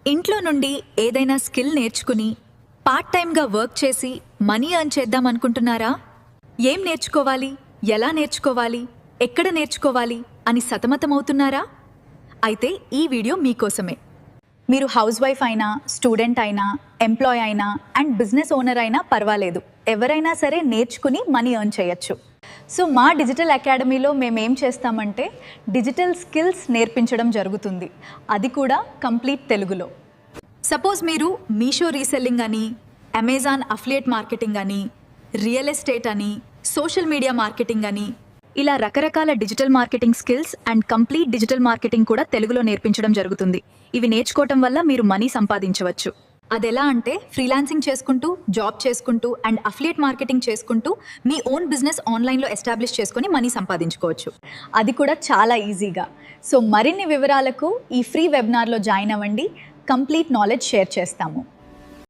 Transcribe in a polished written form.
ఇంట్లో నుండి ఏదైనా స్కిల్ నేర్చుకుని పార్ట్ టైంగా వర్క్ చేసి మనీ ఎర్న్ చేద్దాం అనుకుంటున్నారా? ఏం నేర్చుకోవాలి, ఎలా నేర్చుకోవాలి, ఎక్కడ నేర్చుకోవాలి అని సతమతమవుతున్నారా? అయితే ఈ వీడియో మీకోసమే. మీరు హౌస్ వైఫ్ అయినా, స్టూడెంట్ అయినా, ఎంప్లాయ్ అయినా అండ్ బిజినెస్ ఓనర్ అయినా పర్వాలేదు, ఎవరైనా సరే నేర్చుకుని మనీ ఎర్న్ చేయొచ్చు. సో మా డిజిటల్ అకాడమీలో మేమేం చేస్తామంటే డిజిటల్ స్కిల్స్ నేర్పించడం జరుగుతుంది, అది కూడా కంప్లీట్ తెలుగులో. సపోజ్ మీరు మీషో రీసెల్లింగ్ అని, అమెజాన్ అఫిలియేట్ మార్కెటింగ్ అని, రియల్ ఎస్టేట్ అని, సోషల్ మీడియా మార్కెటింగ్ అని, ఇలా రకరకాల digital marketing skills and complete digital marketing కూడా తెలుగులో నేర్పించడం జరుగుతుంది. ఇవి నేర్చుకోవటం వల్ల మీరు మనీ సంపాదించవచ్చు. అదెలా అంటే ఫ్రీలాన్సింగ్ చేసుకుంటూ, జాబ్ చేసుకుంటూ అండ్ అఫిలియేట్ మార్కెటింగ్ చేసుకుంటూ మీ ఓన్ బిజినెస్ ఆన్లైన్లో ఎస్టాబ్లిష్ చేసుకొని మనీ సంపాదించుకోవచ్చు, అది కూడా చాలా ఈజీగా. సో మరిన్ని వివరాలకు ఈ ఫ్రీ వెబినార్లో జాయిన్ అవ్వండి, కంప్లీట్ నాలెడ్జ్ షేర్ చేస్తాము.